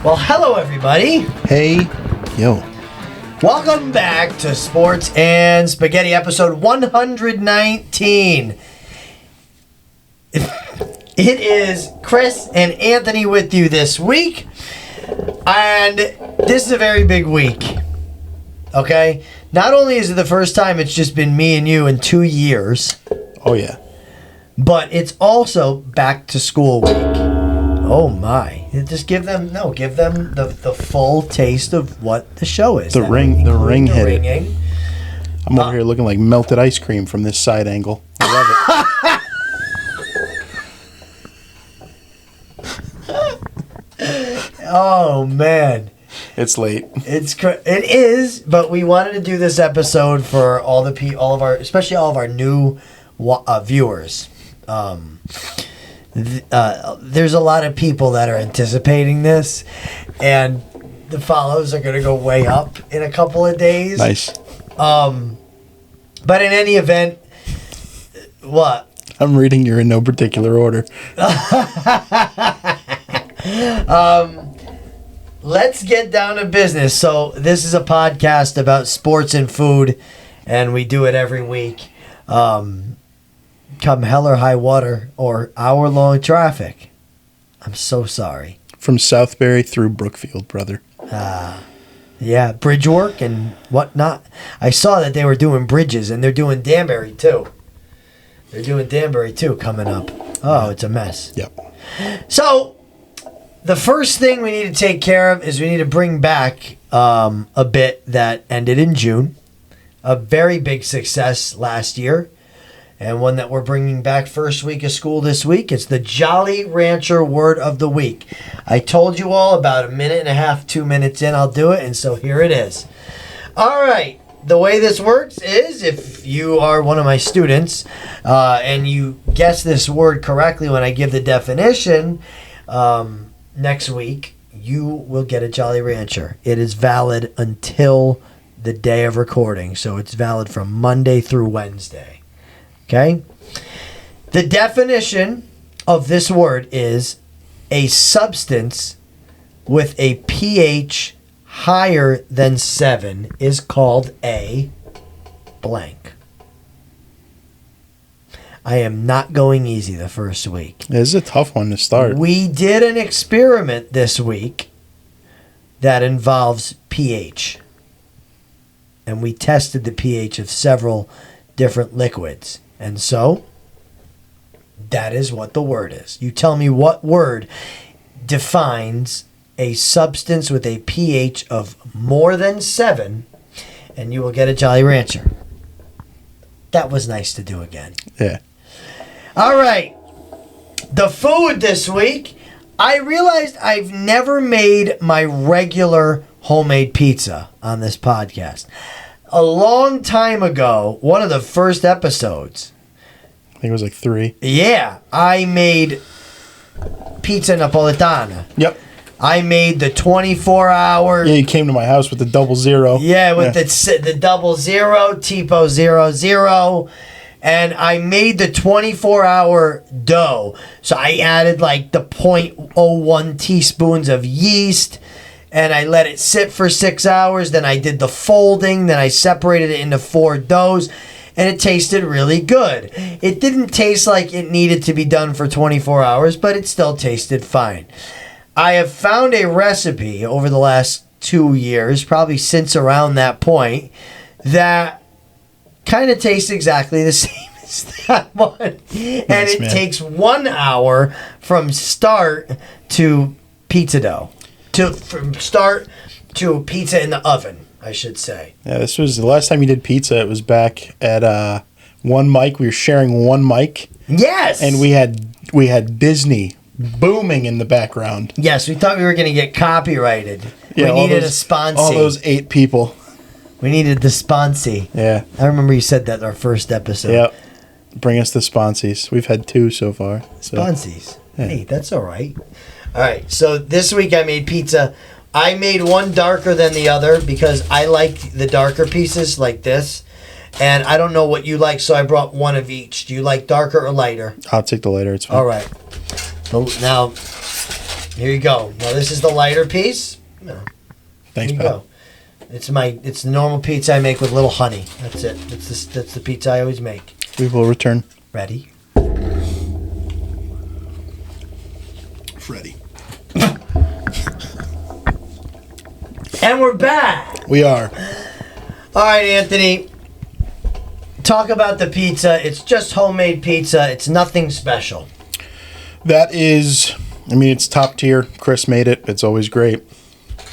Well, hello, everybody. Hey, yo. Welcome back to Sports and Spaghetti, episode 119. It is Chris and Anthony with you this week, and this is a very big week, okay? Not only is it the first time it's just been me and you in 2 years. Oh, yeah. But it's also back to school week. Oh my! Just give them the full taste of what the show is. The ring hit it. Ringing. I'm over here looking like melted ice cream from this side angle. I love it. Oh man! It's late. It is, but we wanted to do this episode for especially all of our new viewers. There's a lot of people that are anticipating this, and the follows are going to go way up in a couple of days. Nice. But in any event, what? I'm reading you in no particular order. Let's get down to business. So this is a podcast about sports and food, and we do it every week. Come hell or high water or hour-long traffic. I'm so sorry. From Southbury through Brookfield, brother. Yeah, bridge work and whatnot. I saw that they were doing bridges, and they're doing Danbury, too. They're doing Danbury, too, coming up. Oh, it's a mess. Yep. So, the first thing we need to take care of is we need to bring back a bit that ended in June. A very big success last year. And one that we're bringing back first week of school this week. It's the Jolly Rancher Word of the Week. I told you all about a minute and a half, 2 minutes in, I'll do it. And so here it is. All right. The way this works is if you are one of my students and you guess this word correctly when I give the definition next week, you will get a Jolly Rancher. It is valid until the day of recording. So it's valid from Monday through Wednesday. Okay? The definition of this word is a substance with a pH higher than 7 is called a blank. I am not going easy the first week. This is a tough one to start. We did an experiment this week that involves pH. And we tested the pH of several different liquids. And so, that is what the word is. You tell me what word defines a substance with a pH of more than 7, and you will get a Jolly Rancher. That was nice to do again. Yeah. All right. The food this week, I realized I've never made my regular homemade pizza on this podcast. A long time ago, one of the first episodes. I think it was like 3. Yeah, I made pizza napoletana. Yep. I made the 24-hour. Yeah, you came to my house with the 00. Yeah, with the 00, Tipo 00. And I made the 24-hour dough. So I added like the 0.01 teaspoons of yeast. And I let it sit for 6 hours. Then I did the folding. Then I separated it into 4 doughs. And it tasted really good. It didn't taste like it needed to be done for 24 hours, but it still tasted fine. I have found a recipe over the last 2 years, probably since around that point, that kind of tastes exactly the same as that one. And it takes 1 hour from start to pizza dough. From start to pizza in the oven, I should say. Yeah, this was the last time you did pizza. It was back at one mic. We were sharing one mic. Yes. And we had Disney booming in the background. Yes, we thought we were going to get copyrighted. Yeah, we needed a sponsee. All those 8 people. We needed the sponsee. Yeah. I remember you said that in our first episode. Yep. Bring us the sponsees. We've had 2 so far. So. Sponsees. Yeah. Hey, that's all right. All right, so this week I made pizza. I made one darker than the other because I like the darker pieces like this. And I don't know what you like, so I brought one of each. Do you like darker or lighter? I'll take the lighter. It's fine. All right. So now, Here you go. Now this is the lighter piece. Thanks, Here you pal. go. It's the normal pizza I make with little honey. That's it. That's the pizza I always make. We will return. Ready? Freddy. And we're back. We are. All right, Anthony. Talk about the pizza. It's just homemade pizza. It's nothing special. That is, I mean, it's top tier. Chris made it. It's always great.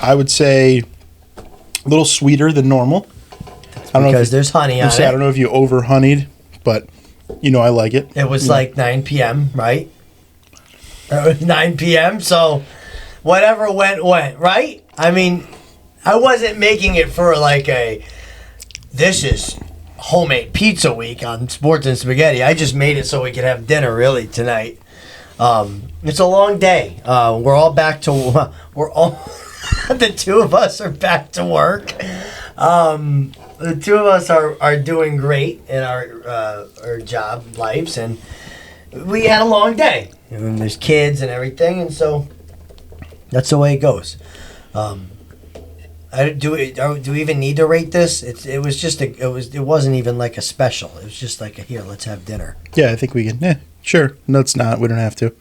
I would say a little sweeter than normal. Because there's honey on it. I don't know if you over honeyed, but I like it. It was like 9 p.m., right? 9 p.m., so whatever went, right? I mean, I wasn't making it for like this is homemade pizza week on Sports and Spaghetti. I just made it so we could have dinner really tonight. It's a long day. We're all back to, the two of us are back to work. The two of us are doing great in our job lives, and we had a long day. And there's kids and everything, and so that's the way it goes. Do we even need to rate this? It wasn't even like a special. It was just like here, let's have dinner. Yeah, I think we can. Yeah, sure. No, it's not. We don't have to.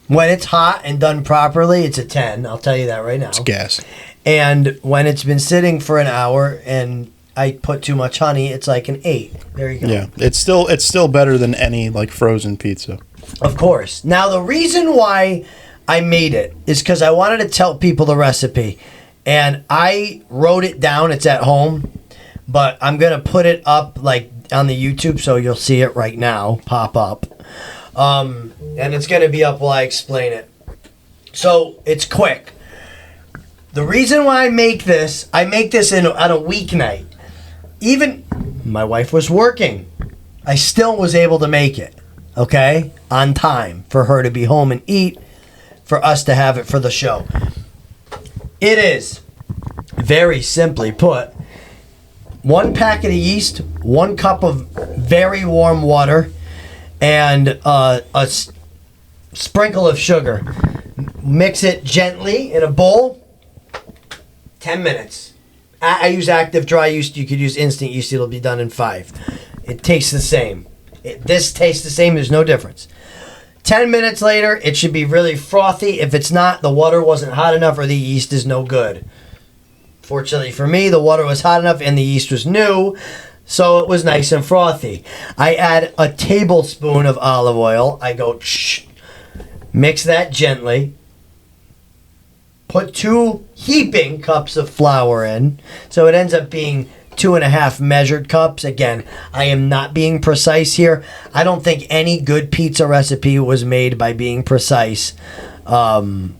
When it's hot and done properly, it's a 10. I'll tell you that right now. It's gas. And when it's been sitting for an hour and I put too much honey, it's like an 8. There you go. Yeah, it's still better than any like frozen pizza. Of course. Now the reason why I made it is because I wanted to tell people the recipe, and I wrote it down. It's at home, but I'm gonna put it up like on the YouTube, so you'll see it right now pop up, and it's gonna be up while I explain it. So it's quick. The reason why I make this on a weeknight. Even my wife was working, I still was able to make it, okay, on time for her to be home and eat, for us to have it for the show. It is, very simply put, 1 packet of yeast, 1 cup of very warm water, and a sprinkle of sugar. Mix it gently in a bowl. 10 minutes. I use active dry yeast. You could use instant yeast. It'll be done in 5. It tastes the same. This tastes the same. There's no difference. 10 minutes later, it should be really frothy. If it's not, the water wasn't hot enough or the yeast is no good. Fortunately for me, the water was hot enough and the yeast was new, so it was nice and frothy. I add a tablespoon of olive oil. I go, mix that gently. Put 2 heaping cups of flour in, so it ends up being 2.5 measured cups. Again, I am not being precise here. I don't think any good pizza recipe was made by being precise. No,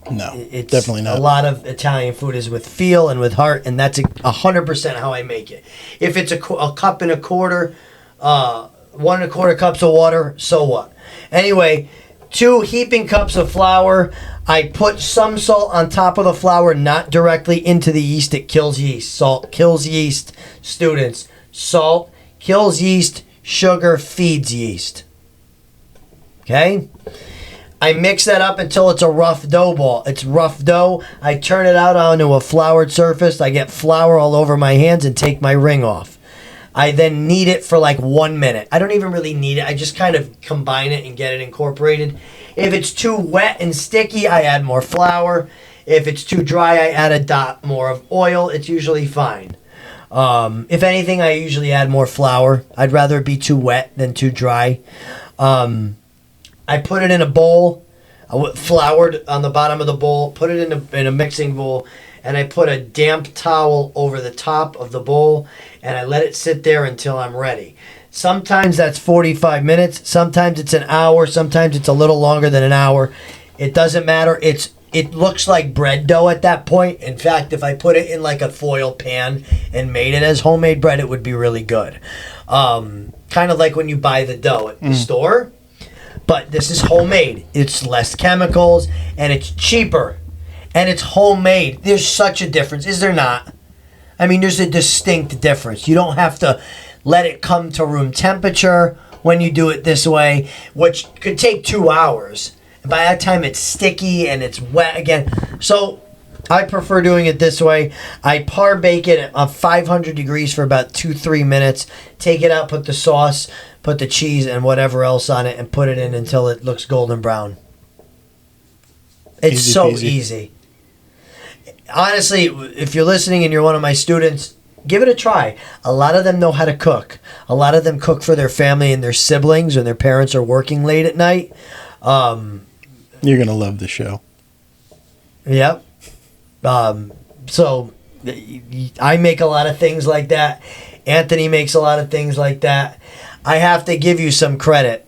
it's definitely not. A lot of Italian food is with feel and with heart, and that's 100% how I make it. If it's a cup and a quarter, 1.25 cups of water, so what? Anyway, 2 heaping cups of flour. I put some salt on top of the flour, not directly into the yeast. It kills yeast. Salt kills yeast, students. Salt kills yeast. Sugar feeds yeast. Okay? I mix that up until it's a rough dough ball. It's rough dough. I turn it out onto a floured surface. I get flour all over my hands and take my ring off. I then knead it for like 1 minute. I don't even really knead it. I just kind of combine it and get it incorporated. If it's too wet and sticky, I add more flour. If it's too dry, I add a dot more of oil. It's usually fine. If anything, I usually add more flour. I'd rather it be too wet than too dry. I put it in a bowl, floured on the bottom of the bowl, put it in a mixing bowl, and I put a damp towel over the top of the bowl, and I let it sit there until I'm ready. Sometimes that's 45 minutes. Sometimes it's an hour. Sometimes it's a little longer than an hour. It doesn't matter. It looks like bread dough at that point. In fact, if I put it in like a foil pan and made it as homemade bread, it would be really good. Kind of like when you buy the dough at the store. But this is homemade. It's less chemicals, and it's cheaper. And it's homemade. There's such a difference. Is there not? I mean, there's a distinct difference. You don't have to let it come to room temperature when you do it this way, which could take 2 hours. By that time, it's sticky and it's wet again. So I prefer doing it this way. I par bake it at 500 degrees for about 2-3 minutes. Take it out, put the sauce, put the cheese and whatever else on it, and put it in until it looks golden brown. It's Easy so peasy. easy. Honestly, if you're listening and you're one of my students, give it a try. A lot of them know how to cook. A lot of them cook for their family and their siblings when their parents are working late at night. You're going to love the show. Yep. So I make a lot of things like that. Anthony makes a lot of things like that. I have to give you some credit.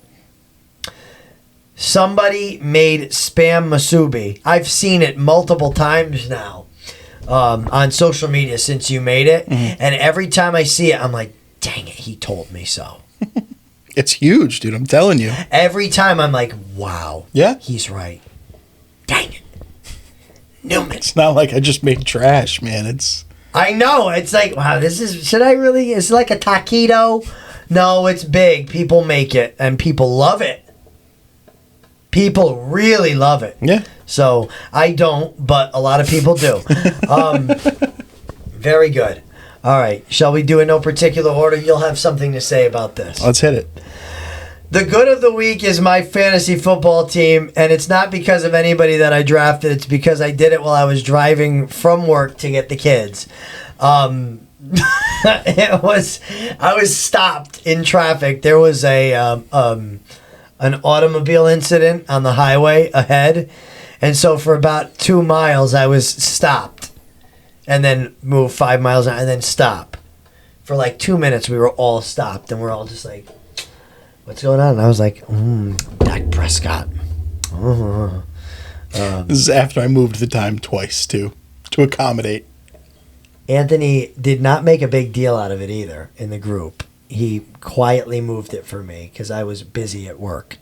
Somebody made spam masubi. I've seen it multiple times now on social media since you made it. Mm-hmm. And every time I see it, I'm like, dang it, he told me so. It's huge, dude. I'm telling you. Every time I'm like, wow. Yeah. He's right. Dang it. Newman. It's not like I just made trash, man. It's I know. It's like, wow, should I really? It's like a taquito. No, it's big. People make it, and people love it. People really love it. Yeah. So, I don't, but a lot of people do. Very good. All right. Shall we do in no particular order? You'll have something to say about this. Let's hit it. The good of the week is my fantasy football team, and it's not because of anybody that I drafted. It's because I did it while I was driving from work to get the kids. I was stopped in traffic. There was an automobile incident on the highway ahead, and so for about 2 miles I was stopped, and then moved 5 miles and then stop. For like 2 minutes we were all stopped, and we're all just like, what's going on? And I was like, Dak Prescott. This is after I moved the time twice, too, to accommodate. Anthony did not make a big deal out of it either in the group. He quietly moved it for me because I was busy at work.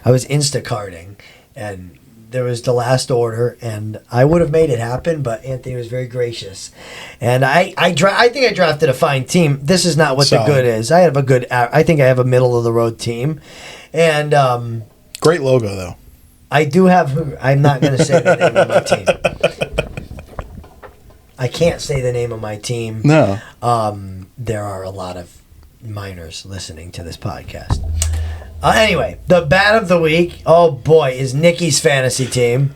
I was Instacarting, and there was the last order, and I would have made it happen, but Anthony was very gracious. And I think I drafted a fine team. This is not what Solid. the good is. I think I have a middle-of-the-road team. And Great logo, though. I do have... I'm not going to say the name of my team. I can't say the name of my team. No. There are a lot of minors listening to this podcast. Anyway, the bad of the week, oh boy, is Nikki's fantasy team.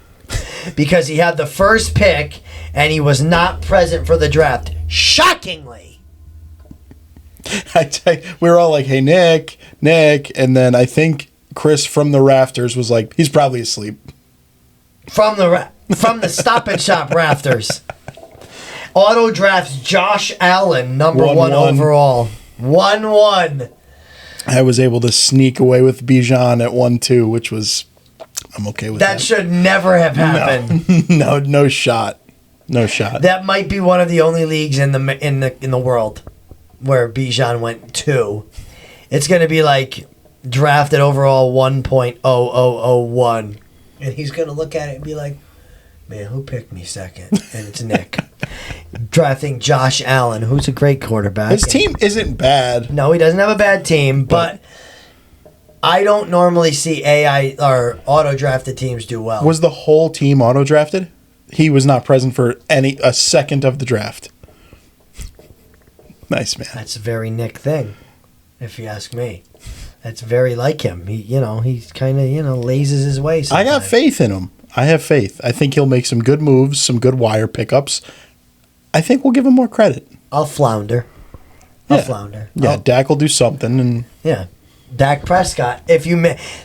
Because he had the first pick and he was not present for the draft. Shockingly. We were all like, hey, Nick. And then I think Chris from the rafters was like, he's probably asleep. From the Stop and Shop rafters. Auto drafts Josh Allen, number 1 overall. 1-1. I was able to sneak away with Bijan at 1-2, which was, I'm okay with that. That should never have happened. No shot. No shot. That might be one of the only leagues in the world where Bijan went 2. It's going to be like drafted overall 1.0001. And he's going to look at it and be like, man, who picked me second? And it's Nick. Drafting Josh Allen, who's a great quarterback. His team isn't bad. No, he doesn't have a bad team, but I don't normally see AI or auto-drafted teams do well. Was the whole team auto-drafted? He was not present for a second of the draft. Nice, man. That's a very Nick thing, if you ask me. That's very like him. He's kind of, lazes his way sometimes. I got faith in him. I have faith. I think he'll make some good moves, some good wire pickups. I think we'll give him more credit. I'll flounder. Yeah, Dak will do something. And yeah. Dak Prescott.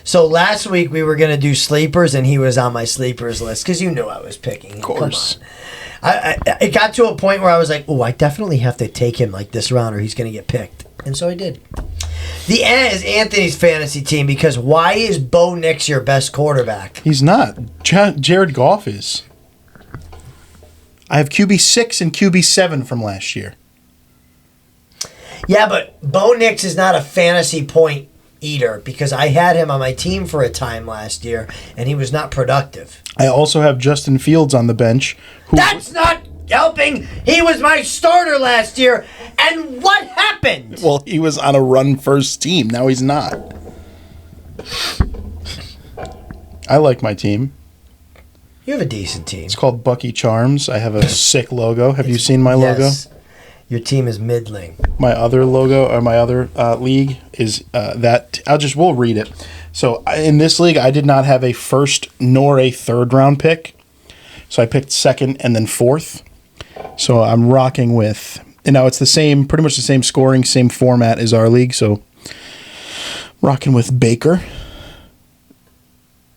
So last week we were going to do sleepers, and he was on my sleepers list because you knew I was picking him. Of course. Come on. It got to a point where I was like, oh, I definitely have to take him like this round or he's going to get picked. And so I did. The end is Anthony's fantasy team because why is Bo Nix your best quarterback? He's not. Jared Goff is. I have QB6 and QB7 from last year. Yeah, but Bo Nix is not a fantasy point eater because I had him on my team for a time last year and he was not productive. I also have Justin Fields on the bench. That's not helping. He was my starter last year, and what happened? Well, he was on a run-first team. Now he's not. I like my team. You have a decent team. It's called Bucky Charms. I have a sick logo. Have you seen my logo? Yes. Your team is middling. My other logo, or my other league, is that. We'll read it. So in this league, I did not have a first nor a third round pick. So I picked second and then fourth. So I'm rocking with, and now it's pretty much the same scoring, same format as our league. So rocking with Baker,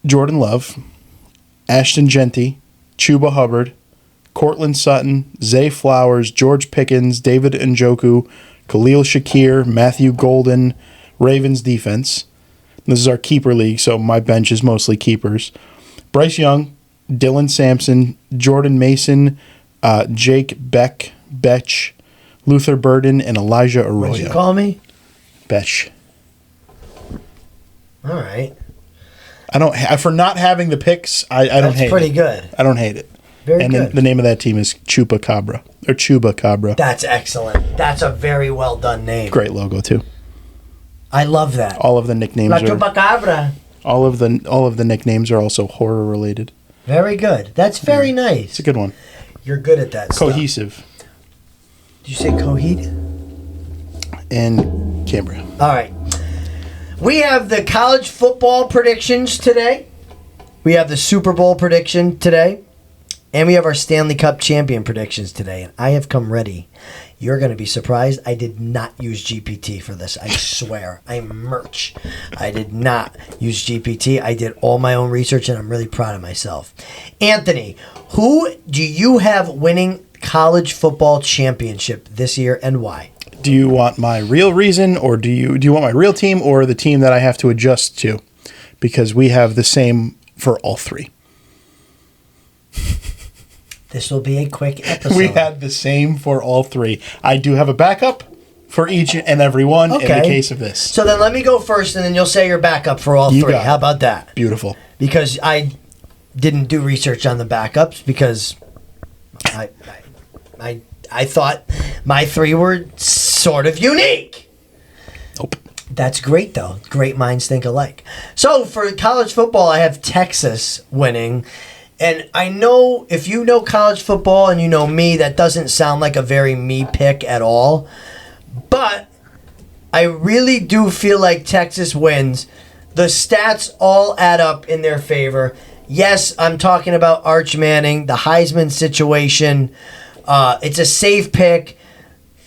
Jordan Love, Ashton Genty, Chuba Hubbard, Cortland Sutton, Zay Flowers, George Pickens, David Njoku, Khalil Shakir, Matthew Golden, Ravens defense. This is our keeper league, so my bench is mostly keepers. Bryce Young, Dylan Sampson, Jordan Mason, Jake Betch, Luther Burden, and Elijah Arroyo. What'd you call me? Betch. All right. For not having the picks, I don't hate it. That's pretty good. I don't hate it. Very and good. And the name of that team is Chupacabra. Or Chuba Cabra. That's excellent. That's a very well done name. Great logo too. I love that. All of the nicknames La Chupacabra. All of the nicknames are also horror related. Very good. That's very nice. It's a good one. You're good at that Cohesive. stuff. Did you say Coheed? And Cambria. All right. We have the college football predictions today. We have the Super Bowl prediction today. And we have our Stanley Cup champion predictions today. And I have come ready. You're going to be surprised. I did not use GPT for this. I swear. I'm merch. I did not use GPT. I did all my own research, and I'm really proud of myself. Anthony, who do you have winning college football championship this year, and why? Do you want my real reason, or do you want my real team, or the team that I have to adjust to? Because we have the same for all three. This will be a quick episode. We had the same for all three. I do have a backup for each and every one in the case of this. So then let me go first, and then you'll say your backup for all three. How about that? Beautiful. Because I didn't do research on the backups because I thought my three were sort of unique. Nope. That's great, though. Great minds think alike. So for college football, I have Texas winning. And I know if you know college football and you know me, that doesn't sound like a very me pick at all. But I really do feel like Texas wins. The stats all add up in their favor. Yes, I'm talking about Arch Manning, the Heisman situation. It's a safe pick.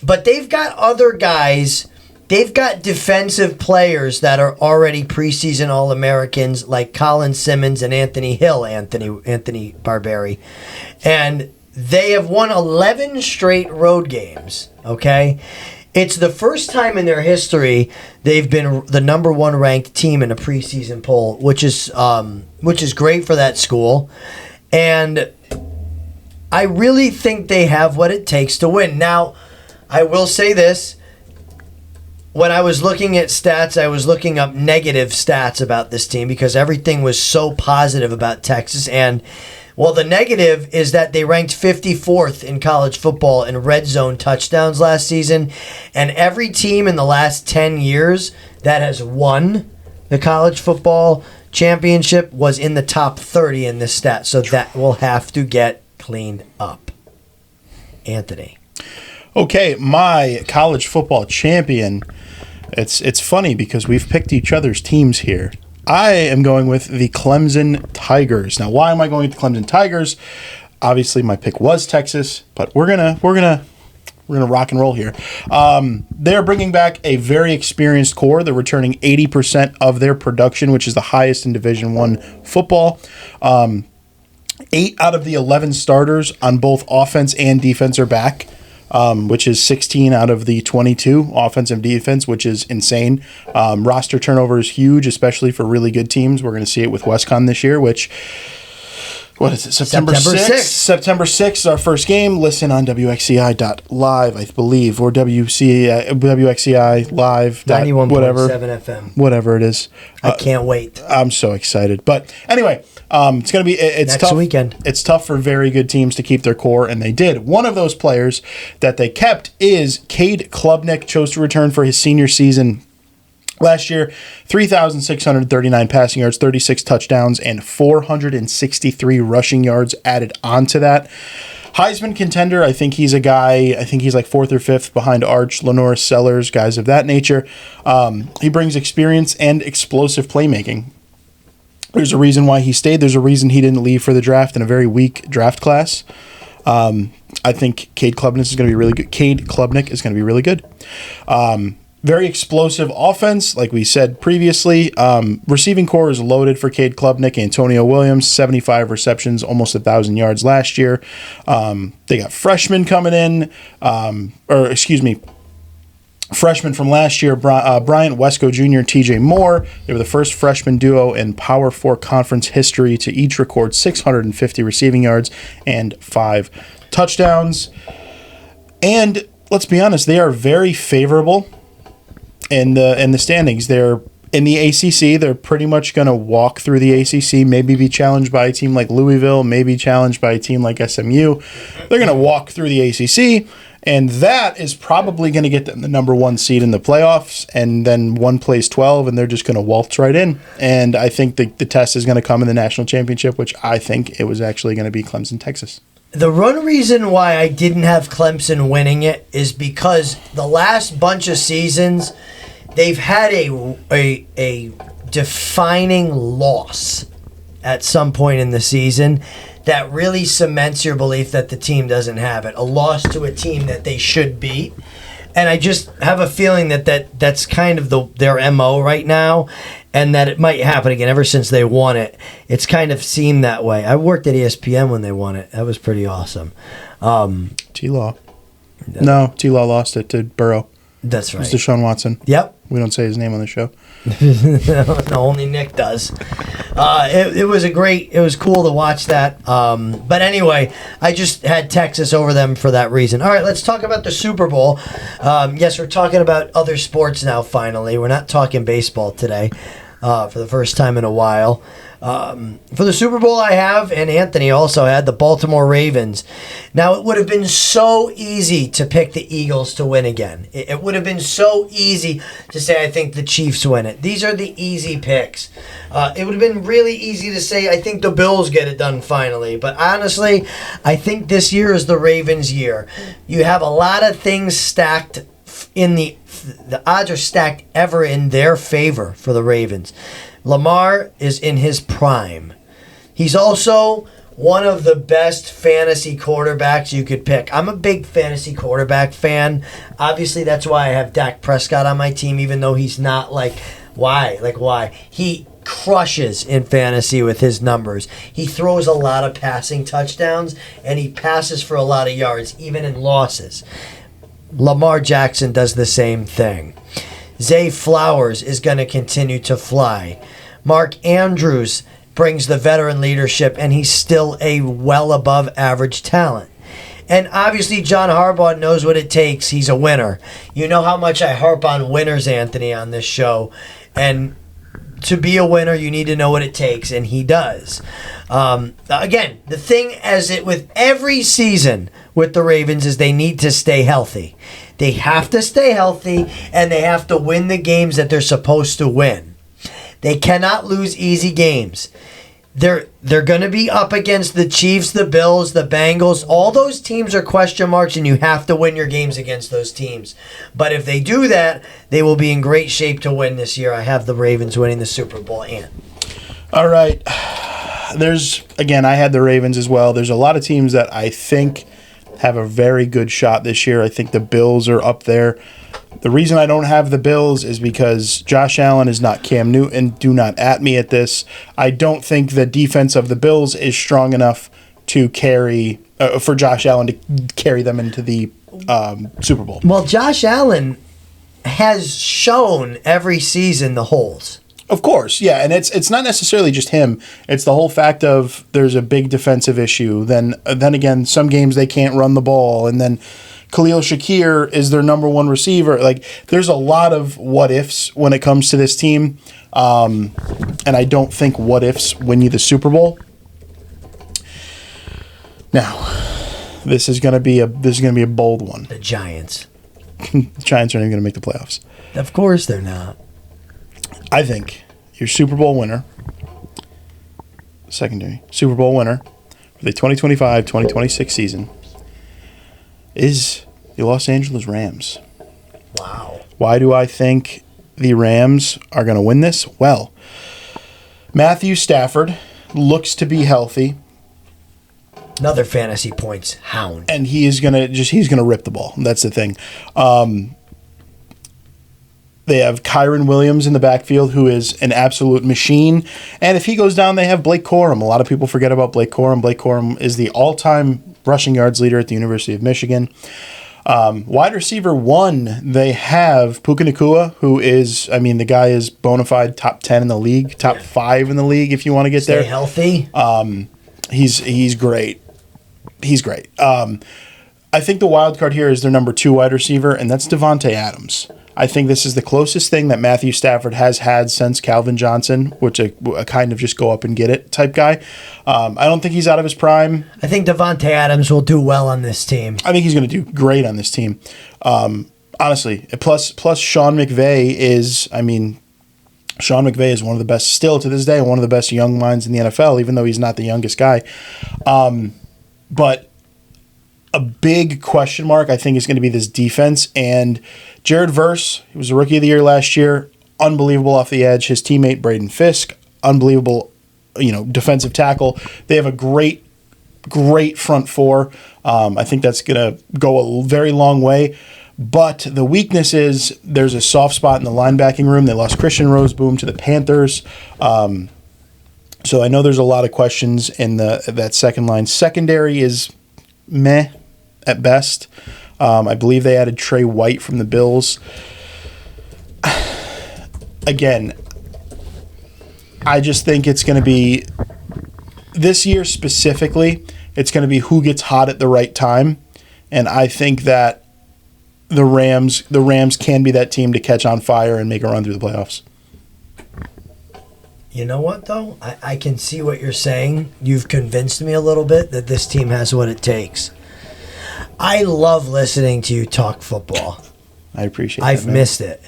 But they've got other guys. They've got defensive players that are already preseason All-Americans like Colin Simmons and Anthony Hill, Anthony Barberi. And they have won 11 straight road games, okay? It's the first time in their history they've been the number one ranked team in a preseason poll, which is great for that school. And I really think they have what it takes to win. Now, I will say this. When I was looking at stats, I was looking up negative stats about this team because everything was so positive about Texas. And, well, the negative is that they ranked 54th in college football in red zone touchdowns last season. And every team in the last 10 years that has won the college football championship was in the top 30 in this stat. So that will have to get cleaned up. Anthony. Okay, my college football champion. It's funny because we've picked each other's teams here. I am going with the Clemson Tigers. Now, why am I going with the Clemson Tigers? Obviously, my pick was Texas, but we're gonna rock and roll here. They're bringing back a very experienced core. They're returning 80% of their production, which is the highest in Division I football. 8 out of the 11 starters on both offense and defense are back. Which is 16 out of the 22 offensive defense, which is insane. Roster turnover is huge, especially for really good teams. We're going to see it with WestCon this year, which, what is it, September 6th? September 6th is our first game. Listen on WXCI.live, I believe, or WXCI live. 91.7 FM. Whatever it is. I can't wait. I'm so excited. But anyway, it's going to be next tough. Weekend. It's tough for very good teams to keep their core, and they did. One of those players that they kept is Cade Klubnik, chose to return for his senior season Last year, 3,639 passing yards, 36 touchdowns, and 463 rushing yards added onto that. Heisman contender, I think he's a guy, I think he's like 4th or 5th behind Arch, Lenoris, Sellers, guys of that nature. He brings experience and explosive playmaking. There's a reason why he stayed. There's a reason he didn't leave for the draft in a very weak draft class. I think Cade Klubnik is going to be really good. Cade Klubnik is going to be really good. Very explosive offense, like we said previously. Receiving core is loaded for Cade Klubnik. Antonio Williams, 75 receptions, almost 1,000 yards last year. They got freshmen coming in, freshmen from last year, Bryant Wesco Jr. and TJ Moore. They were the first freshman duo in Power 4 conference history to each record 650 receiving yards and 5 touchdowns. And let's be honest, they are very favorable in the standings. They're in the ACC. They're pretty much going to walk through the ACC, maybe be challenged by a team like Louisville, maybe challenged by a team like SMU. They're going to walk through the ACC, and that is probably going to get them the number 1 seed in the playoffs, and then one plays 12, and they're just going to waltz right in. And I think the test is going to come in the national championship, which I think it was actually going to be Clemson, Texas. The one reason why I didn't have Clemson winning it is because the last bunch of seasons, they've had a defining loss at some point in the season that really cements your belief that the team doesn't have it. A loss to a team that they should beat. And I just have a feeling that's kind of their MO right now, and that it might happen again. Ever since they won it, it's kind of seemed that way. I worked at ESPN when they won it. That was pretty awesome. T-Law. No, T-Law lost it to Burrow. That's right. It was Deshaun Watson. Yep. We don't say his name on the show. No, only Nick does. It was cool to watch that. But anyway, I just had Texas over them for that reason. All right, let's talk about the Super Bowl. Yes, we're talking about other sports now, finally. We're not talking baseball today for the first time in a while. For the Super Bowl I have, and Anthony also had, the Baltimore Ravens. Now, it would have been so easy to pick the Eagles to win again. It would have been so easy to say, I think the Chiefs win it. These are the easy picks. It would have been really easy to say, I think the Bills get it done finally. But honestly, I think this year is the Ravens' year. You have a lot of things stacked in the odds are stacked ever in their favor for the Ravens. Lamar is in his prime. He's also one of the best fantasy quarterbacks you could pick. I'm a big fantasy quarterback fan. Obviously, that's why I have Dak Prescott on my team, even though he's not why? He crushes in fantasy with his numbers. He throws a lot of passing touchdowns, and he passes for a lot of yards, even in losses. Lamar Jackson does the same thing. Zay Flowers is going to continue to fly. Mark Andrews brings the veteran leadership, and he's still a well above average talent. And obviously, John Harbaugh knows what it takes. He's a winner. You know how much I harp on winners, Anthony, on this show. And to be a winner, you need to know what it takes, and he does. Again, the thing with every season with the Ravens is they need to stay healthy. They have to stay healthy, and they have to win the games that they're supposed to win. They cannot lose easy games. They're going to be up against the Chiefs, the Bills, the Bengals. All those teams are question marks, and you have to win your games against those teams. But if they do that, they will be in great shape to win this year. I have the Ravens winning the Super Bowl. All right. I had the Ravens as well. There's a lot of teams that I think have a very good shot this year. I think the Bills are up there. The reason I don't have the Bills is because Josh Allen is not Cam Newton. Do not at me at this. I don't think the defense of the Bills is strong enough to carry for Josh Allen to carry them into the Super Bowl. Well, Josh Allen has shown every season the holes. Of course, yeah, and it's not necessarily just him. It's the whole fact of there's a big defensive issue. Then again, some games they can't run the ball, and then Khalil Shakir is their number one receiver. Like, there's a lot of what ifs when it comes to this team, and I don't think what ifs win you the Super Bowl. Now, this is gonna be a bold one. The Giants. The Giants aren't even gonna make the playoffs. Of course they're not. I think your Super Bowl winner, secondary Super Bowl winner for the 2025-2026 season is the Los Angeles Rams. Wow. Why do I think the Rams are going to win this? Well, Matthew Stafford looks to be healthy. Another fantasy points hound. And he's gonna rip the ball. That's the thing. They have Kyron Williams in the backfield, who is an absolute machine. And if he goes down, they have Blake Corum. A lot of people forget about Blake Corum. Blake Corum is the all-time rushing yards leader at the University of Michigan. Wide receiver 1, they have Puka Nacua, who is, the guy is bona fide top 10 in the league, top 5 in the league if you want to get Stay there. Healthy. He's great. He's great. I think the wild card here is their number 2 wide receiver, and that's Devontae Adams. I think this is the closest thing that Matthew Stafford has had since Calvin Johnson, which a kind of just go up and get it type guy. I don't think he's out of his prime. I think Devontae Adams will do well on this team. I think he's going to do great on this team. Honestly, plus Sean McVay is, Sean McVay is one of the best still to this day, one of the best young minds in the NFL, even though he's not the youngest guy. But a big question mark, I think, is going to be this defense. And Jared Verse, he was a Rookie of the Year last year, unbelievable off the edge. His teammate, Braden Fisk, unbelievable, defensive tackle. They have a great front four. I think that's going to go a very long way. But the weakness is there's a soft spot in the linebacking room. They lost Christian Roseboom to the Panthers. So I know there's a lot of questions in that second line. Secondary is meh at best. I believe they added Trey White from the Bills. Again, I just think it's going to be, this year specifically, it's going to be who gets hot at the right time. And I think that the Rams can be that team to catch on fire and make a run through the playoffs. You know what, though? I can see what you're saying. You've convinced me a little bit that this team has what it takes. I love listening to you talk football. I appreciate that, I've missed it.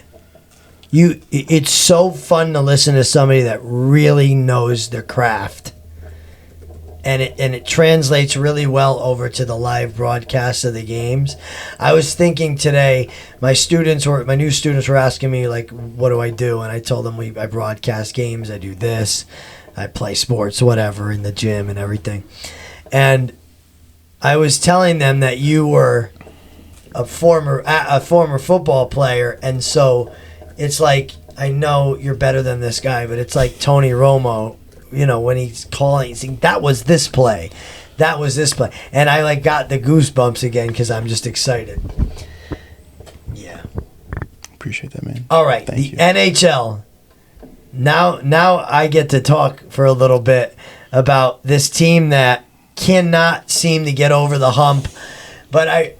It's so fun to listen to somebody that really knows their craft. And it translates really well over to the live broadcast of the games. I was thinking today, my new students were asking me, like, what do I do? And I told them I broadcast games, I do this, I play sports, whatever, in the gym and everything. And I was telling them that you were a former football player, and so it's like, I know you're better than this guy, but it's like Tony Romo. When he's calling, he's saying, that was this play. That was this play. And I got the goosebumps again because I'm just excited. Yeah. Appreciate that, man. All right. Thank you. NHL. Now I get to talk for a little bit about this team that cannot seem to get over the hump. But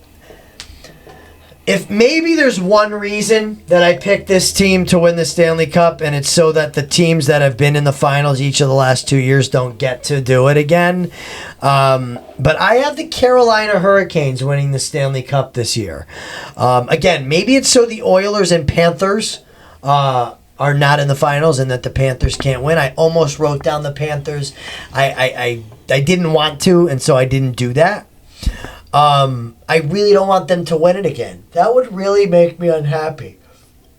if maybe there's one reason that I picked this team to win the Stanley Cup, and it's so that the teams that have been in the finals each of the last 2 years don't get to do it again. But I have the Carolina Hurricanes winning the Stanley Cup this year. Again, maybe it's so the Oilers and Panthers are not in the finals and that the Panthers can't win. I almost wrote down the Panthers. I didn't want to, and so I didn't do that. I really don't want them to win it again. That would really make me unhappy.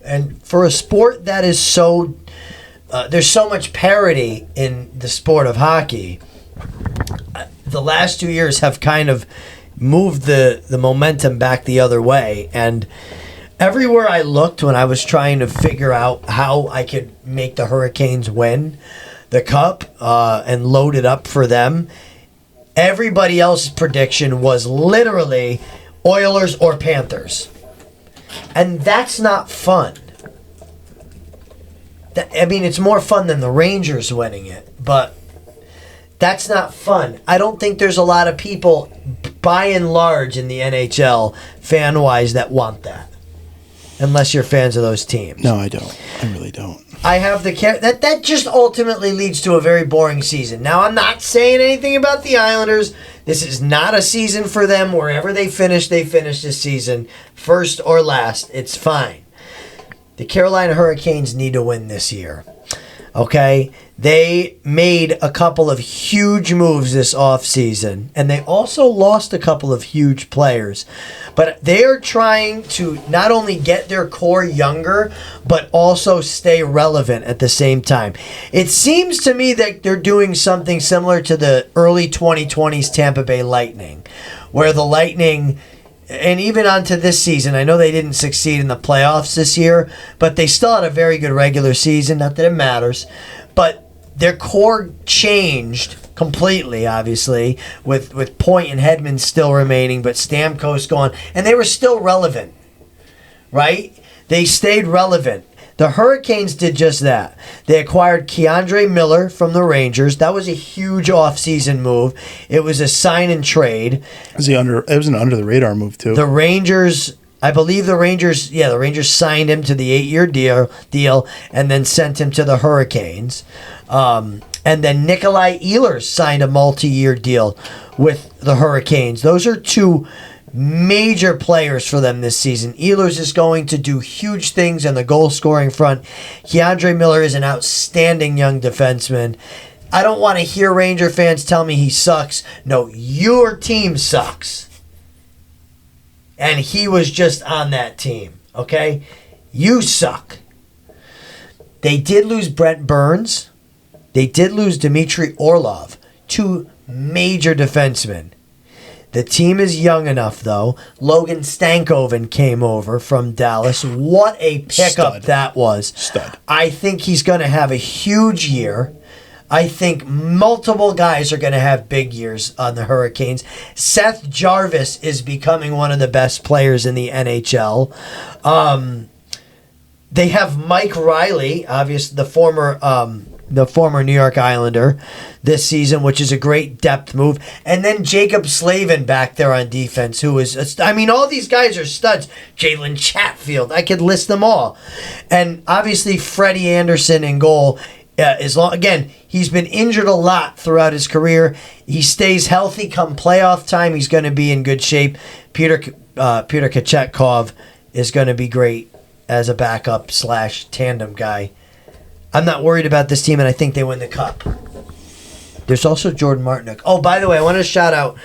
And for a sport that is so... there's so much parity in the sport of hockey. The last 2 years have kind of moved the momentum back the other way. And everywhere I looked when I was trying to figure out how I could make the Hurricanes win the Cup and load it up for them... Everybody else's prediction was literally Oilers or Panthers. And that's not fun. It's more fun than the Rangers winning it, but that's not fun. I don't think there's a lot of people, by and large, in the NHL, fan-wise, that want that. Unless you're fans of those teams. No, I don't. I really don't. I have that just ultimately leads to a very boring season. Now, I'm not saying anything about the Islanders. This is not a season for them. Wherever they finish this season, first or last. It's fine. The Carolina Hurricanes need to win this year. Okay? They made a couple of huge moves this offseason, and they also lost a couple of huge players. But they are trying to not only get their core younger, but also stay relevant at the same time. It seems to me that they're doing something similar to the early 2020s Tampa Bay Lightning, where the Lightning, and even onto this season, I know they didn't succeed in the playoffs this year, but they still had a very good regular season. Not that it matters, but their core changed completely, obviously, with Point and Hedman still remaining, but Stamkos gone, and they were still relevant, right? They stayed relevant. The Hurricanes did just that. They acquired Keandre Miller from the Rangers. That was a huge offseason move. It was a sign and trade. It was an under-the-radar move, too. The Rangers... I believe the Rangers signed him to the 8-year deal and then sent him to the Hurricanes. And then Nikolai Ehlers signed a multi-year deal with the Hurricanes. Those are two major players for them this season. Ehlers is going to do huge things on the goal-scoring front. Keandre Miller is an outstanding young defenseman. I don't want to hear Ranger fans tell me he sucks. No, your team sucks. And he was just on that team, okay? You suck. They did lose Brent Burns. They did lose Dmitry Orlov, two major defensemen. The team is young enough, though. Logan Stankoven came over from Dallas. What a pickup that was. Stud. I think he's going to have a huge year. I think multiple guys are going to have big years on the Hurricanes. Seth Jarvis is becoming one of the best players in the NHL. They have Mike Riley, obviously the former New York Islander this season, which is a great depth move. And then Jacob Slavin back there on defense, who is, all these guys are studs. Jalen Chatfield, I could list them all. And obviously Freddie Anderson in goal. Again, he's been injured a lot throughout his career. He stays healthy come playoff time. He's going to be in good shape. Peter Kochetkov is going to be great as a backup / tandem guy. I'm not worried about this team, and I think they win the cup. There's also Jordan Martinook. Oh, by the way, I want to shout out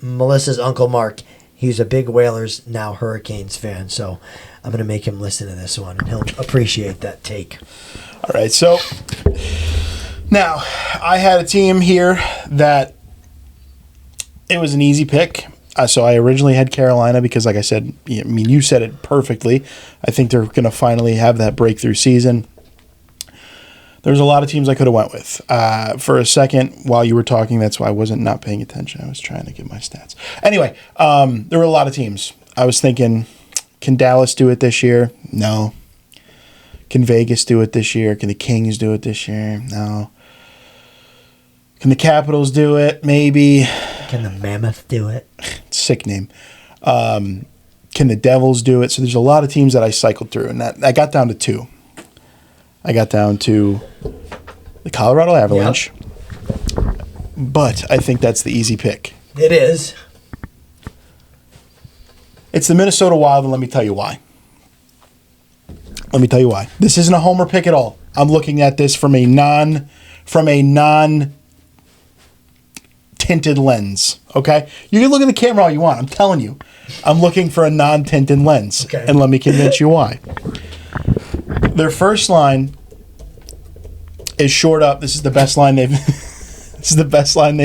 Melissa's Uncle Mark. He's a big Whalers, now Hurricanes fan, so I'm going to make him listen to this one, and he'll appreciate that take. All right, so now I had a team here that it was an easy pick. So I originally had Carolina because, like I said, you said it perfectly. I think they're going to finally have that breakthrough season. There's a lot of teams I could have went with. For a second, while you were talking, that's why I wasn't not paying attention. I was trying to get my stats. Anyway, there were a lot of teams. I was thinking, can Dallas do it this year? No. Can Vegas do it this year? Can the Kings do it this year? No. Can the Capitals do it? Maybe. Can the Mammoth do it? Sick name. Can the Devils do it? So there's a lot of teams that I cycled through, and I got down to two. I got down to the Colorado Avalanche, but I think that's the easy pick. It is. It's the Minnesota Wild, and let me tell you why. This isn't a homer pick at all. I'm looking at this from a non-tinted lens, okay? You can look at the camera all you want. I'm telling you. I'm looking for a non-tinted lens, okay. And let me convince you why. Their first line is short up. This is the best line they've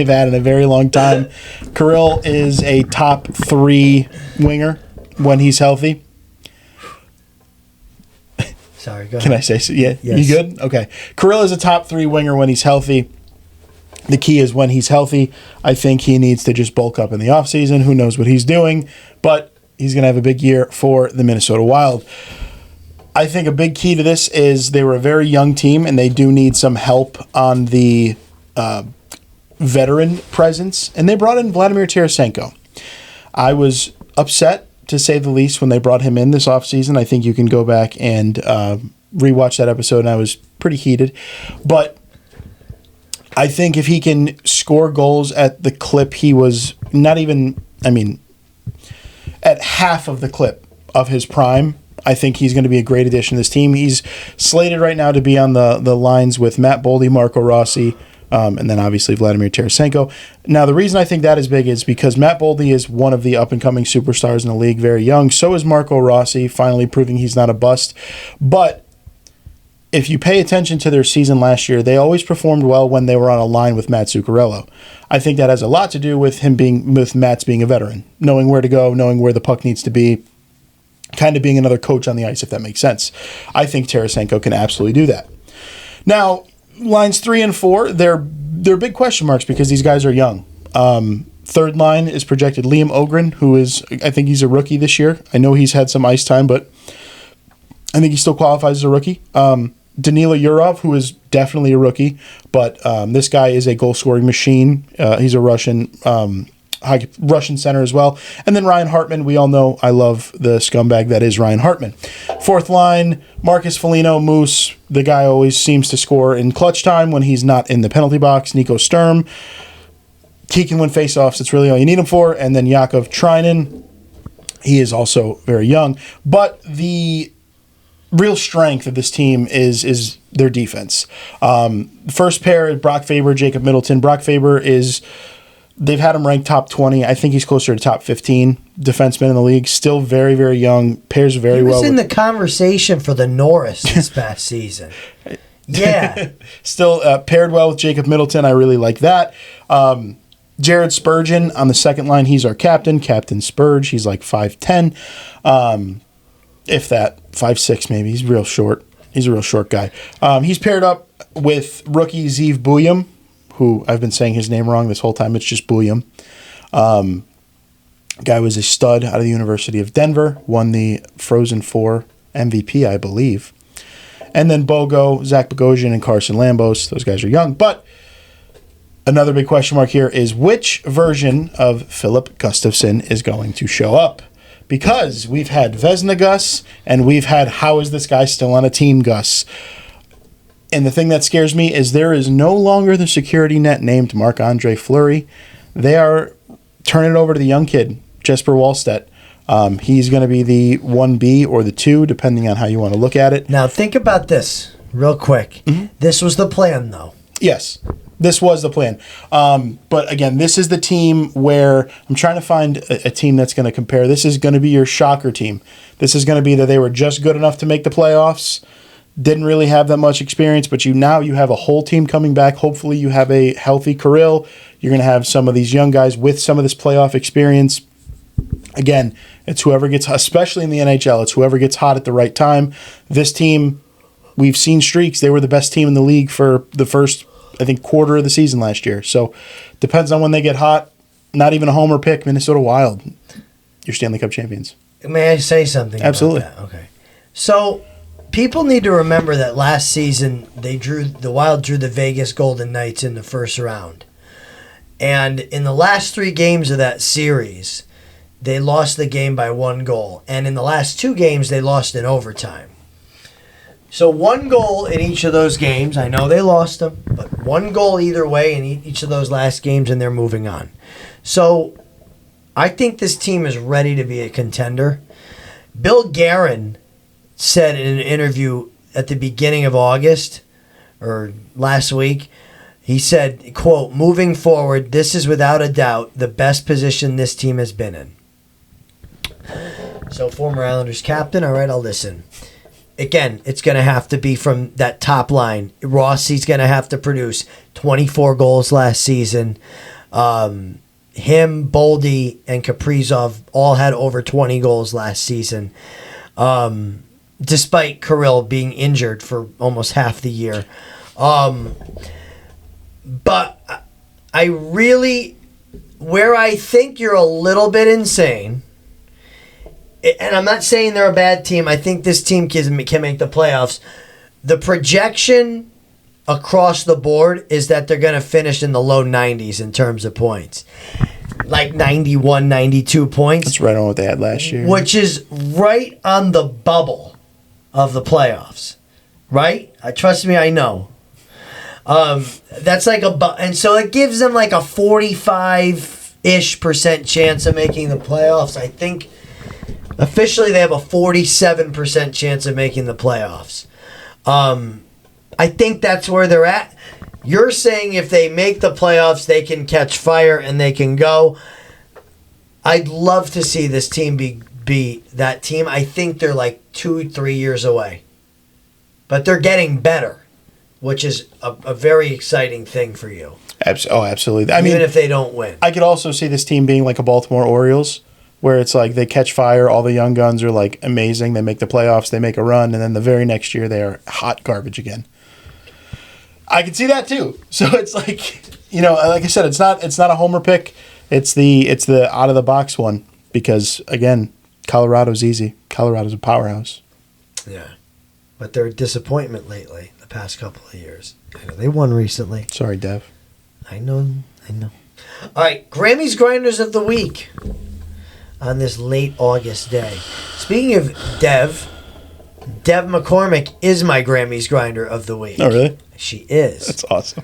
had in a very long time. Kirill is a top 3 winger when he's healthy. Sorry, go ahead. Can I say so? Yeah. Yes. You good? Okay. Kirill is a top 3 winger when he's healthy. The key is when he's healthy. I think he needs to just bulk up in the offseason. Who knows what he's doing, but he's going to have a big year for the Minnesota Wild. I think a big key to this is they were a very young team, and they do need some help on the veteran presence, and they brought in Vladimir Tarasenko. I was upset, to say the least, when they brought him in this offseason. I think you can go back and rewatch that episode, and I was pretty heated. But I think if he can score goals at the clip he was at half of the clip of his prime, I think he's going to be a great addition to this team. He's slated right now to be on the lines with Matt Boldy, Marco Rossi, and then obviously Vladimir Tarasenko. Now, the reason I think that is big is because Matt Boldy is one of the up-and-coming superstars in the league, very young. So is Marco Rossi, finally proving he's not a bust. But if you pay attention to their season last year, they always performed well when they were on a line with Matt Zuccarello. I think that has a lot to do with Matt's being a veteran, knowing where to go, knowing where the puck needs to be, kind of being another coach on the ice, if that makes sense. I think Tarasenko can absolutely do that. Now, lines 3 and 4, they're big question marks because these guys are young. Third line is projected Liam Ogren, who is, I think he's a rookie this year. I know he's had some ice time, but I think he still qualifies as a rookie. Danila Yurov, who is definitely a rookie, but this guy is a goal-scoring machine. He's a Russian center as well. And then Ryan Hartman, we all know I love the scumbag that is Ryan Hartman. Fourth line, Marcus Foligno, Moose. The guy always seems to score in clutch time when he's not in the penalty box. Nico Sturm. He can win faceoffs. That's really all you need him for. And then Yakov Treinen. He is also very young. But the real strength of this team is their defense. First pair is Brock Faber, Jacob Middleton. Brock Faber they've had him ranked top 20. I think he's closer to top 15 defenseman in the league. Still very, very young. Pairs very well. He was in the conversation for the Norris this past season. Yeah. Still paired well with Jacob Middleton. I really like that. Jared Spurgeon on the second line. He's our captain, Captain Spurge. He's like 5'10". If that, 5'6" maybe. He's real short. He's a real short guy. He's paired up with rookie Zeev Buyum, who I've been saying his name wrong this whole time. It's just Buyum. Guy was a stud out of the University of Denver. Won the Frozen Four MVP, I believe. And then Bogo, Zach Bogosian, and Carson Lambos. Those guys are young. But another big question mark here is which version of Philip Gustafsson is going to show up? Because we've had Vezina Gus, and we've had how is this guy still on a team Gus. And the thing that scares me is there is no longer the security net named Marc-Andre Fleury. They are turning it over to the young kid, Jesper Wallstedt. He's going to be the 1B or the 2, depending on how you want to look at it. Now, think about this real quick. Mm-hmm. This was the plan, though. Yes, this was the plan. But again, this is the team where I'm trying to find a team that's going to compare. This is going to be your shocker team. This is going to be that they were just good enough to make the playoffs. Didn't really have that much experience, but you have a whole team coming back. Hopefully you have a healthy Kirill. You're going to have some of these young guys with some of this playoff experience. Again, it's whoever gets, especially in the NHL, it's whoever gets hot at the right time. This team, we've seen streaks. They were the best team in the league for the first, I think, quarter of the season last year. So depends on when they get hot. Not even a homer pick, Minnesota Wild. You're Stanley Cup champions. May I say something? Absolutely. About that? Okay. So people need to remember that last season the Wild drew the Vegas Golden Knights in the first round. And in the last 3 games of that series, they lost the game by 1 goal. And in the last 2 games, they lost in overtime. So 1 goal in each of those games. I know they lost them, but 1 goal either way in each of those last games, and they're moving on. So I think this team is ready to be a contender. Bill Guerin said in an interview at the beginning of August, or last week, he said, quote, "Moving forward, this is without a doubt the best position this team has been in." So former Islanders captain, all right, I'll listen. Again, it's going to have to be from that top line. Rossi's going to have to produce 24 goals last season. Him, Boldy, and Kaprizov all had over 20 goals last season. Despite Kirill being injured for almost half the year. But I really, where I think you're a little bit insane, and I'm not saying they're a bad team, I think this team can make the playoffs. The projection across the board is that they're going to finish in the low 90s in terms of points. Like 91, 92 points. That's right on what they had last year. Which is right on the bubble of the playoffs, right? Trust me, I know. That's like and so it gives them like a 45-ish% chance of making the playoffs. I think Officially, they have a 47% chance of making the playoffs. I think that's where they're at. You're saying if they make the playoffs, they can catch fire and they can go. I'd love to see this team be that team. I think they're like 2-3 years away. But they're getting better, which is a very exciting thing for you. Absolutely. Even if they don't win. I could also see this team being like a Baltimore Orioles, where it's like they catch fire, all the young guns are like amazing, they make the playoffs, they make a run, and then the very next year they are hot garbage again. I can see that too. So it's like, like I said, it's not a homer pick. It's the out of the box one because again, Colorado's easy. Colorado's a powerhouse. Yeah, but they're a disappointment lately. The past couple of years. I know they won recently. Sorry, Dev. I know. All right, Grammys Grinders of the Week on this late August day. Speaking of Dev McCormick is my Grammys Grinder of the Week. Oh, really? She is. That's awesome.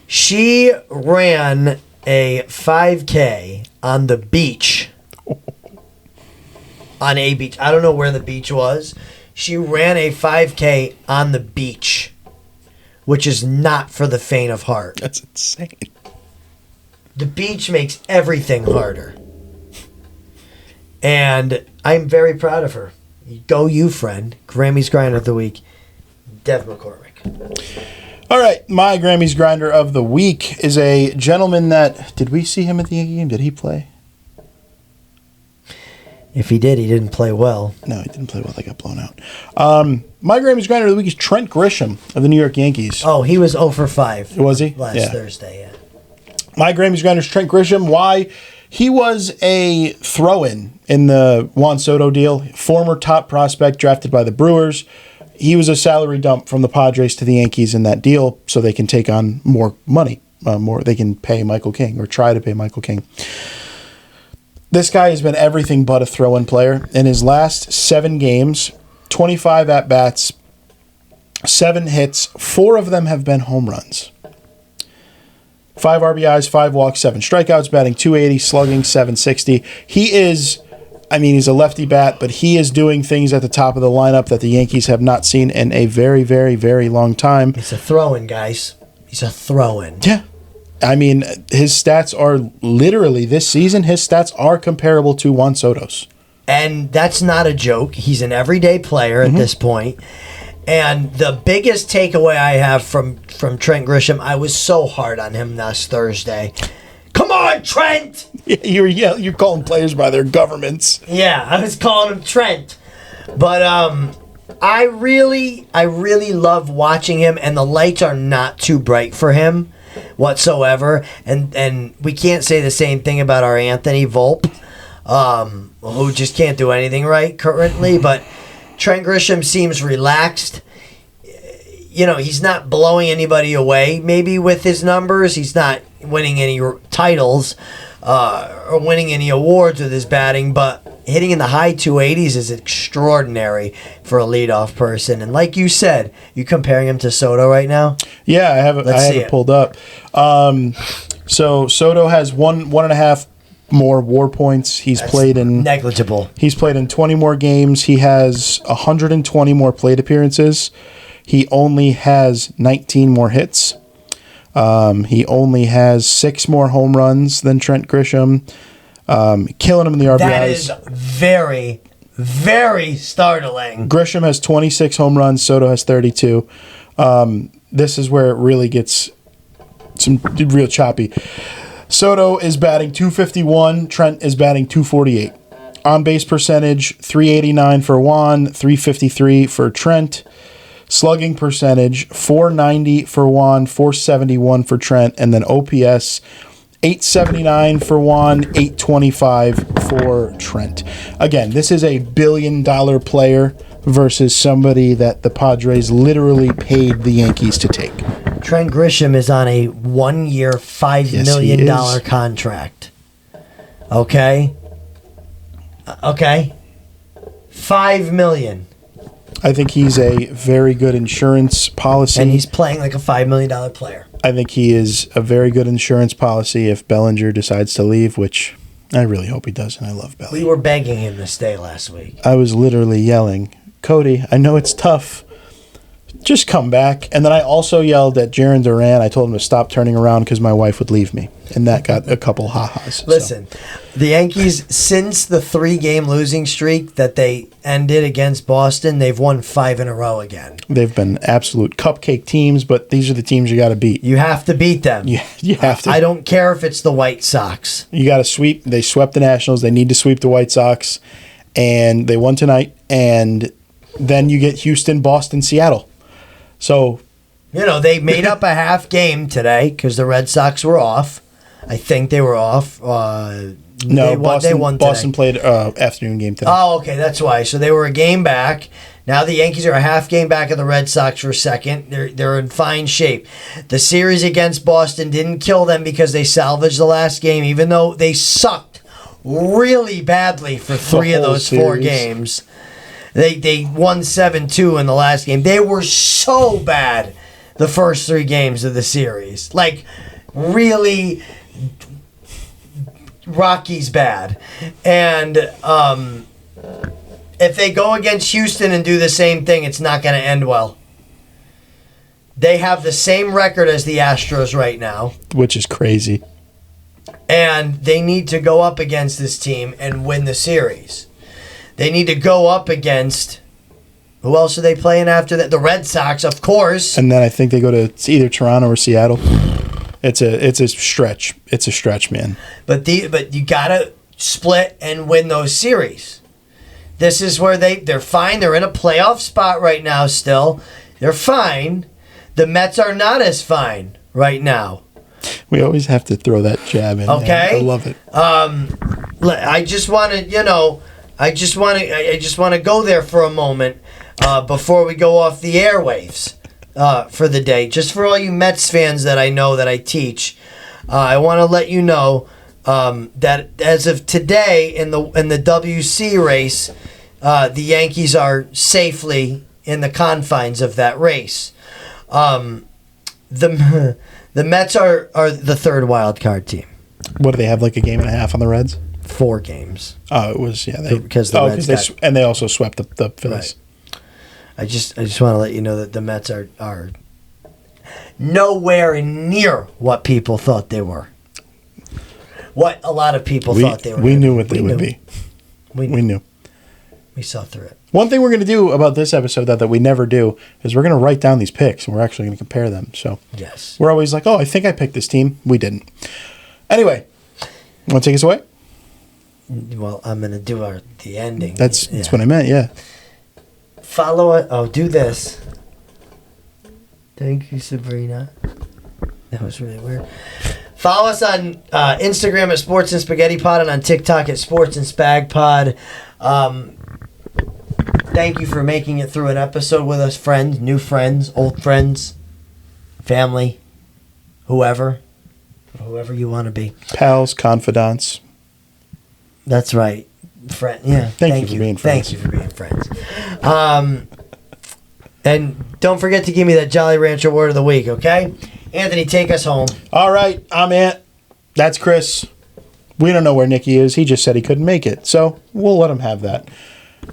She ran a 5K on the beach. On a beach. I don't know where the beach was. She ran a 5K on the beach, which is not for the faint of heart. That's insane. The beach makes everything harder. And I'm very proud of her. Go you, friend. Grammys Grinder of the Week, Dev McCormick. All right, my Grammys Grinder of the Week is a gentleman that... Did we see him at the Yankee game? Did he play? If he did, he didn't play well. No, he didn't play well. They got blown out. My Grammys Grinder of the Week is Trent Grisham of the New York Yankees. Oh, he was 0 for 5. Was he? Last Thursday, yeah. My Grammys Grinder is Trent Grisham. Why? He was a throw-in in the Juan Soto deal. Former top prospect drafted by the Brewers. He was a salary dump from the Padres to the Yankees in that deal so they can take on more money. They can pay Michael King or try to pay Michael King. This guy has been everything but a throw-in player. In his last 7 games, 25 at-bats, 7 hits, 4 of them have been home runs. 5 RBIs, 5 walks, 7 strikeouts, batting .280, slugging .760. He's a lefty bat, but he is doing things at the top of the lineup that the Yankees have not seen in a very, very, very long time. It's a throw-in, guys. He's a throw-in. Yeah. His stats are literally, this season, his stats are comparable to Juan Soto's. And that's not a joke. He's an everyday player at this point. And the biggest takeaway I have from Trent Grisham, I was so hard on him last Thursday. Come on, Trent! Yeah, you're calling players by their governments. Yeah, I was calling him Trent. But I really love watching him, and the lights are not too bright for him whatsoever. And we can't say the same thing about our Anthony Volpe, who just can't do anything right currently. But Trent Grisham seems relaxed. He's not blowing anybody away maybe with his numbers. He's not winning any titles or winning any awards with his batting, but hitting in the high 280s is extraordinary for a leadoff person. And like you said, you comparing him to Soto right now? Yeah, I have it pulled up. So Soto has 1.5 more WAR points. He's played in negligible. He's played in 20 more games. He has 120 more plate appearances. He only has 19 more hits. He only has 6 more home runs than Trent Grisham. Killing him in the RBIs. That is very, very startling. Grisham has 26 home runs. Soto has 32. This is where it really gets some real choppy. Soto is batting .251. Trent is batting .248. On-base percentage, .389 for Juan, .353 for Trent. Slugging percentage, .490 for Juan, .471 for Trent. And then OPS, .879 for Juan, .825 for Trent. Again, this is a billion-dollar player versus somebody that the Padres literally paid the Yankees to take. Trent Grisham is on a 1-year, $5 million contract. Okay? Okay? $5 million. I think he's a very good insurance policy. And he's playing like a $5 million player. I think he is a very good insurance policy if Bellinger decides to leave, which I really hope he does, and I love Belly. We were begging him to stay last week. I was literally yelling, Cody, I know it's tough. Just come back. And then I also yelled at Jaron Duran. I told him to stop turning around because my wife would leave me. And that got a couple ha-has. Listen, the Yankees, since the 3-game losing streak that they ended against Boston, they've won 5 in a row again. They've been absolute cupcake teams, but these are the teams you got to beat. You have to beat them. You have to. I don't care if it's the White Sox. You got to sweep. They swept the Nationals. They need to sweep the White Sox. And they won tonight. And then you get Houston, Boston, Seattle. So, they made up a half game today because the Red Sox were off. I think they were off. No, they won today. Boston played afternoon game today. Oh, okay, that's why. So they were a game back. Now the Yankees are a half game back of the Red Sox for second. They're in fine shape. The series against Boston didn't kill them because they salvaged the last game, even though they sucked really badly for 3 of those 4 games. They won 7-2 in the last game. They were so bad the first 3 games of the series. Like, really Rockies bad. And if they go against Houston and do the same thing, it's not going to end well. They have the same record as the Astros right now. Which is crazy. And they need to go up against this team and win the series. They need to go up against, who else are they playing after that? The Red Sox, of course. And then I think they go to either Toronto or Seattle. It's a stretch. It's a stretch, man. But you gotta split and win those series. This is where they're fine. They're in a playoff spot right now still. They're fine. The Mets are not as fine right now. We always have to throw that jab in. Okay. Man. I love it. I just want to, I just want to go there for a moment before we go off the airwaves for the day. Just for all you Mets fans that I know that I teach, I want to let you know that as of today in the WC race, the Yankees are safely in the confines of that race. The Mets are the third wild card team. What do they have, like a game and a half on the Reds? 4 games. Oh, it was, yeah. Because the Reds and they also swept the Phillies. Right. I just want to let you know that the Mets are nowhere near what people thought they were. What a lot of people thought they were. We knew what they would be. We knew. We saw through it. One thing we're going to do about this episode that we never do is we're going to write down these picks, and we're actually going to compare them. So yes, we're always like, oh, I think I picked this team. We didn't. Anyway, want to take us away? Well, I'm going to do the ending. That's what I meant, yeah. Follow it. Oh, do this. Thank you, Sabrina. That was really weird. Follow us on Instagram at Sports and Spaghetti Pod and on TikTok at Sports and Spag Pod. Thank you for making it through an episode with us, friends, new friends, old friends, family, whoever you want to be. Pals, confidants. That's right. Yeah. Thank you for being friends. Thank you for being friends. And don't forget to give me that Jolly Rancher word of the week, okay? Anthony, take us home. All right, I'm Ant. That's Chris. We don't know where Nicky is. He just said he couldn't make it, so we'll let him have that.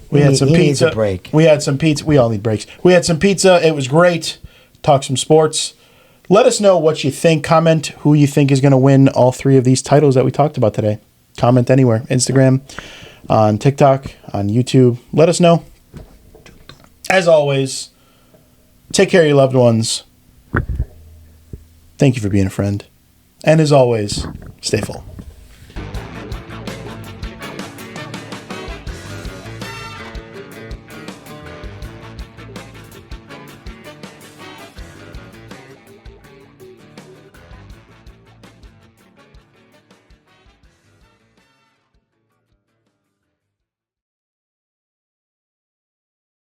We had some pizza. Needs a break. We had some pizza. We all need breaks. We had some pizza. It was great. Talk some sports. Let us know what you think. Comment who you think is going to win all 3 of these titles that we talked about today. Comment anywhere. Instagram, on TikTok, on YouTube. Let us know. As always, take care of your loved ones. Thank you for being a friend. And as always, stay full.